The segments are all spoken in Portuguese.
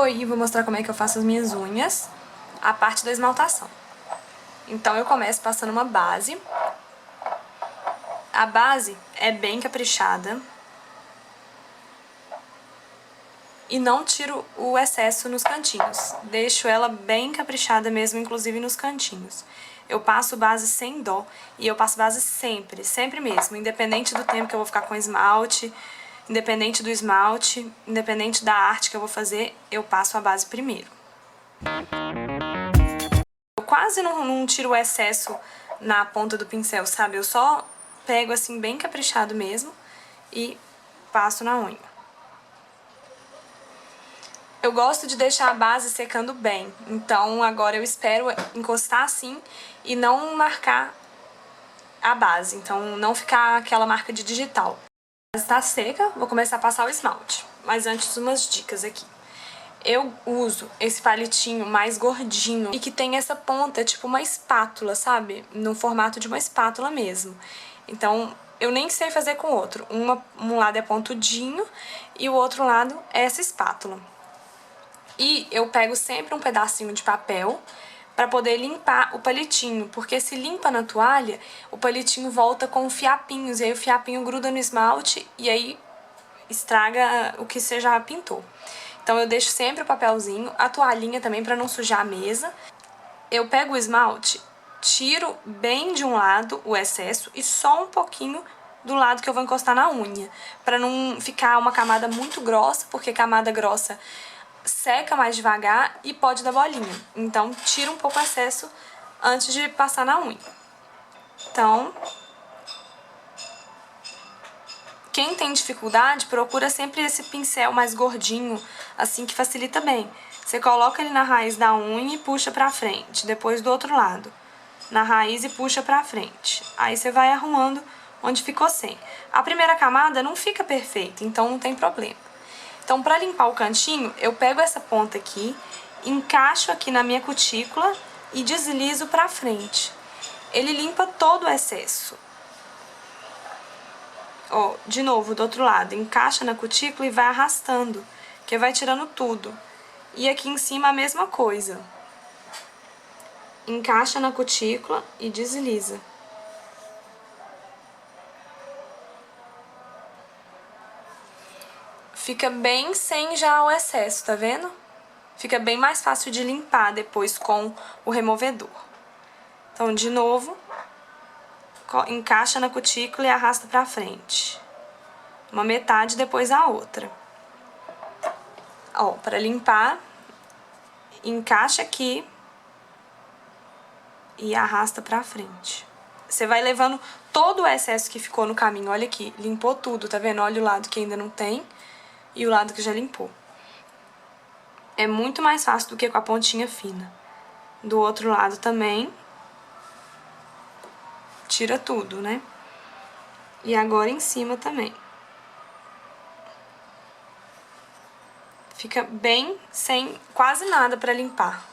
Oi, vou mostrar como é que eu faço as minhas unhas, a parte da esmaltação. Então eu começo passando uma base. A base é bem caprichada. E não tiro o excesso nos cantinhos. Deixo ela bem caprichada mesmo, inclusive nos cantinhos. Eu passo base sem dó. E eu passo base sempre, sempre mesmo. Independente do tempo que eu vou ficar com esmalte, independente do esmalte, independente da arte que eu vou fazer, eu passo a base primeiro. Eu quase não tiro o excesso na ponta do pincel, sabe? Eu só pego assim bem caprichado mesmo e passo na unha. Eu gosto de deixar a base secando bem, então agora eu espero encostar assim e não marcar a base, então não ficar aquela marca de digital. A base está seca, vou começar a passar o esmalte, mas antes umas dicas aqui. Eu uso esse palitinho mais gordinho e que tem essa ponta, tipo uma espátula, sabe? No formato de uma espátula mesmo. Então, eu nem sei fazer com o outro. Um lado é pontudinho e o outro lado é essa espátula. E eu pego sempre um pedacinho de papel para poder limpar o palitinho, porque se limpa na toalha, o palitinho volta com fiapinhos, e aí o fiapinho gruda no esmalte e aí estraga o que você já pintou. Então eu deixo sempre o papelzinho, a toalhinha também para não sujar a mesa. Eu pego o esmalte, tiro bem de um lado o excesso e só um pouquinho do lado que eu vou encostar na unha, para não ficar uma camada muito grossa, porque camada grossa seca mais devagar e pode dar bolinha. Então, tira um pouco o excesso antes de passar na unha. Então, quem tem dificuldade, procura sempre esse pincel mais gordinho, assim que facilita bem. Você coloca ele na raiz da unha e puxa pra frente, depois do outro lado. Na raiz e puxa pra frente. Aí você vai arrumando onde ficou sem. A primeira camada não fica perfeita, então não tem problema. Então, para limpar o cantinho, eu pego essa ponta aqui, encaixo aqui na minha cutícula e deslizo pra frente. Ele limpa todo o excesso. Ó, de novo, do outro lado, encaixa na cutícula e vai arrastando, que vai tirando tudo. E aqui em cima a mesma coisa. Encaixa na cutícula e desliza. Fica bem sem já o excesso, tá vendo? Fica bem mais fácil de limpar depois com o removedor. Então, de novo, encaixa na cutícula e arrasta pra frente. Uma metade, depois a outra. Ó, pra limpar, encaixa aqui e arrasta pra frente. Você vai levando todo o excesso que ficou no caminho. Olha aqui, limpou tudo, tá vendo? Olha o lado que ainda não tem e o lado que já limpou. É muito mais fácil do que com a pontinha fina. Do outro lado também. Tira tudo, né? E agora em cima também. Fica bem sem quase nada pra limpar.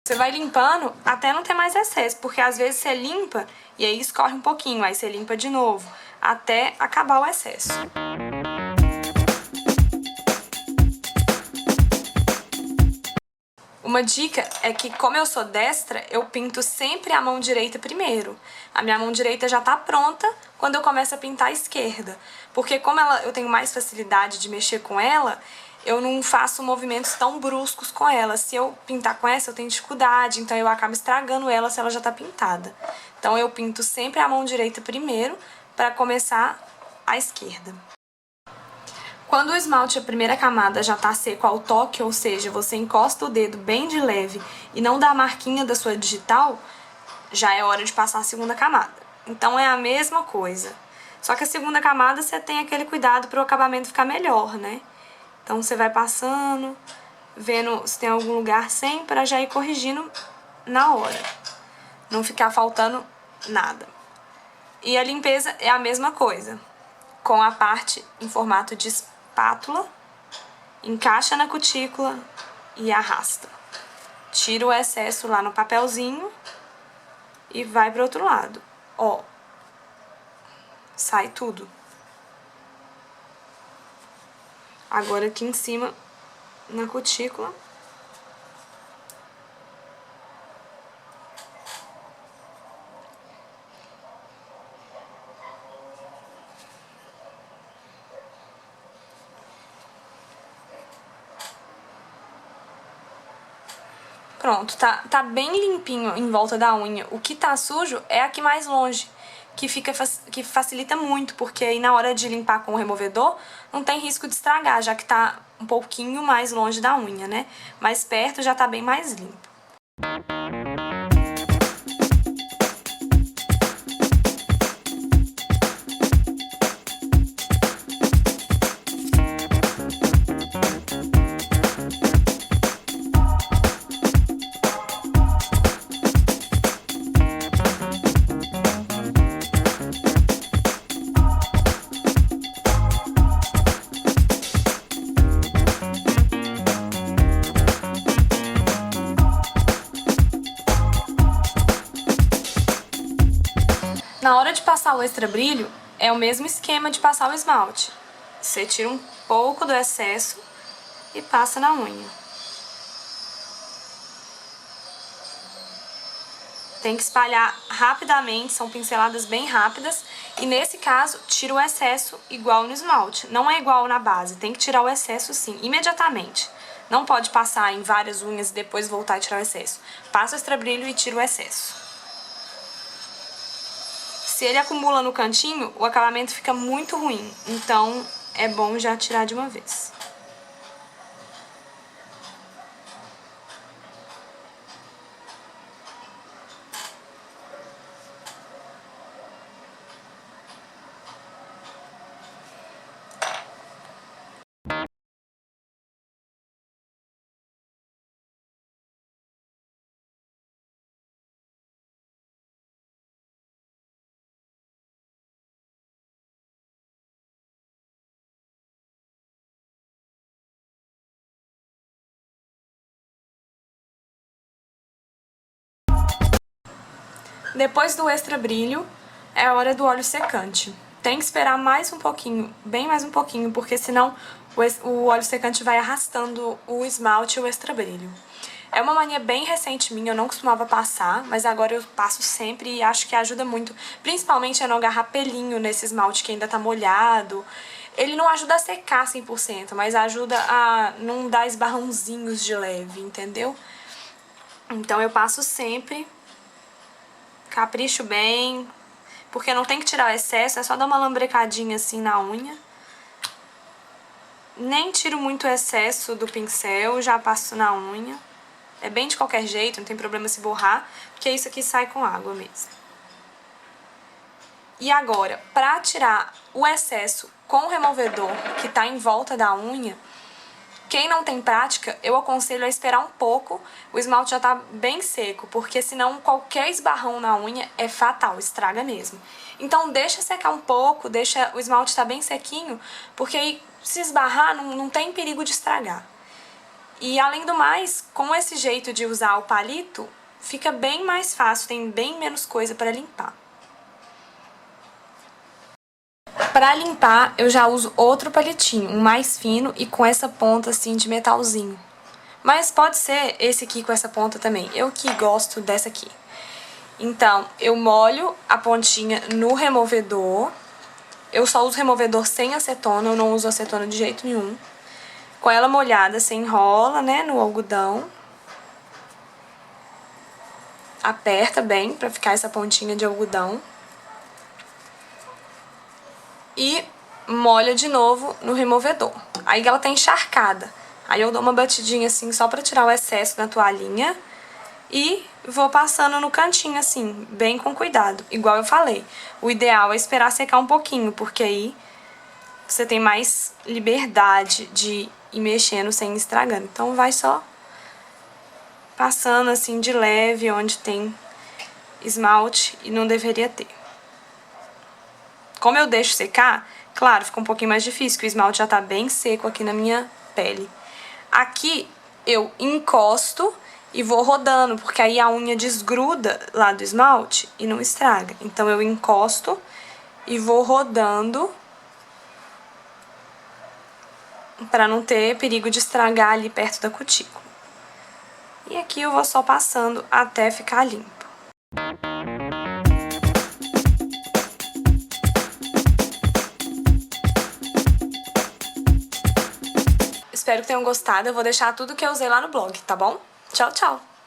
Você vai limpando até não ter mais excesso, porque às vezes você limpa e aí escorre um pouquinho, aí você limpa de novo, até acabar o excesso. Uma dica é que, como eu sou destra, eu pinto sempre a mão direita primeiro. A minha mão direita já tá pronta quando eu começo a pintar a esquerda. Porque como eu tenho mais facilidade de mexer com ela, eu não faço movimentos tão bruscos com ela. Se eu pintar com essa, eu tenho dificuldade, então eu acabo estragando ela se ela já tá pintada. Então eu pinto sempre a mão direita primeiro para começar a esquerda. Quando o esmalte, a primeira camada, já tá seco ao toque, ou seja, você encosta o dedo bem de leve e não dá a marquinha da sua digital, já é hora de passar a segunda camada. Então é a mesma coisa. Só que a segunda camada você tem aquele cuidado para o acabamento ficar melhor, né? Então você vai passando, vendo se tem algum lugar sem, para já ir corrigindo na hora. Não ficar faltando nada. E a limpeza é a mesma coisa, com a parte em formato de espátula, encaixa na cutícula e arrasta. Tira o excesso lá no papelzinho e vai pro outro lado. Ó, sai tudo. Agora aqui em cima, na cutícula. Pronto, tá bem limpinho em volta da unha. O que tá sujo é aqui mais longe, que facilita muito, porque aí na hora de limpar com o removedor, não tem risco de estragar, já que tá um pouquinho mais longe da unha, né? Mais perto já tá bem mais limpo. Na hora de passar o extra brilho, é o mesmo esquema de passar o esmalte. Você tira um pouco do excesso e passa na unha. Tem que espalhar rapidamente, são pinceladas bem rápidas. E nesse caso, tira o excesso igual no esmalte. Não é igual na base, tem que tirar o excesso sim, imediatamente. Não pode passar em várias unhas e depois voltar e tirar o excesso. Passa o extra brilho e tira o excesso. Se ele acumula no cantinho, o acabamento fica muito ruim. Então, é bom já tirar de uma vez. Depois do extra brilho, é a hora do óleo secante. Tem que esperar mais um pouquinho, bem mais um pouquinho, porque senão o óleo secante vai arrastando o esmalte e o extra brilho. É uma mania bem recente minha, eu não costumava passar, mas agora eu passo sempre e acho que ajuda muito, principalmente a não agarrar pelinho nesse esmalte que ainda tá molhado. Ele não ajuda a secar 100%, mas ajuda a não dar esbarrãozinhos de leve, entendeu? Então eu passo sempre. Capricho bem, porque não tem que tirar o excesso, é só dar uma lambrecadinha assim na unha. Nem tiro muito o excesso do pincel, já passo na unha. É bem de qualquer jeito, não tem problema se borrar, porque isso aqui sai com água mesmo. E agora, pra tirar o excesso com o removedor que tá em volta da unha, quem não tem prática, eu aconselho a esperar um pouco, o esmalte já tá bem seco, porque senão qualquer esbarrão na unha é fatal, estraga mesmo. Então deixa secar um pouco, deixa o esmalte tá bem sequinho, porque aí se esbarrar não tem perigo de estragar. E além do mais, com esse jeito de usar o palito, fica bem mais fácil, tem bem menos coisa para limpar. Pra limpar, eu já uso outro palitinho, um mais fino e com essa ponta assim de metalzinho. Mas pode ser esse aqui com essa ponta também, eu que gosto dessa aqui. Então, eu molho a pontinha no removedor. Eu só uso removedor sem acetona, eu não uso acetona de jeito nenhum. Com ela molhada, você enrola, né, no algodão. Aperta bem pra ficar essa pontinha de algodão. E molha de novo no removedor. Aí ela tá encharcada. Aí eu dou uma batidinha assim só pra tirar o excesso na toalhinha e vou passando no cantinho assim, bem com cuidado. Igual eu falei, o ideal é esperar secar um pouquinho, porque aí você tem mais liberdade de ir mexendo sem ir estragando. Então vai só passando assim de leve onde tem esmalte e não deveria ter. Como eu deixo secar, claro, fica um pouquinho mais difícil, porque o esmalte já tá bem seco aqui na minha pele. Aqui eu encosto e vou rodando, porque aí a unha desgruda lá do esmalte e não estraga. Então eu encosto e vou rodando para não ter perigo de estragar ali perto da cutícula. E aqui eu vou só passando até ficar limpo. Espero que tenham gostado. Eu vou deixar tudo que eu usei lá no blog, tá bom? Tchau, tchau!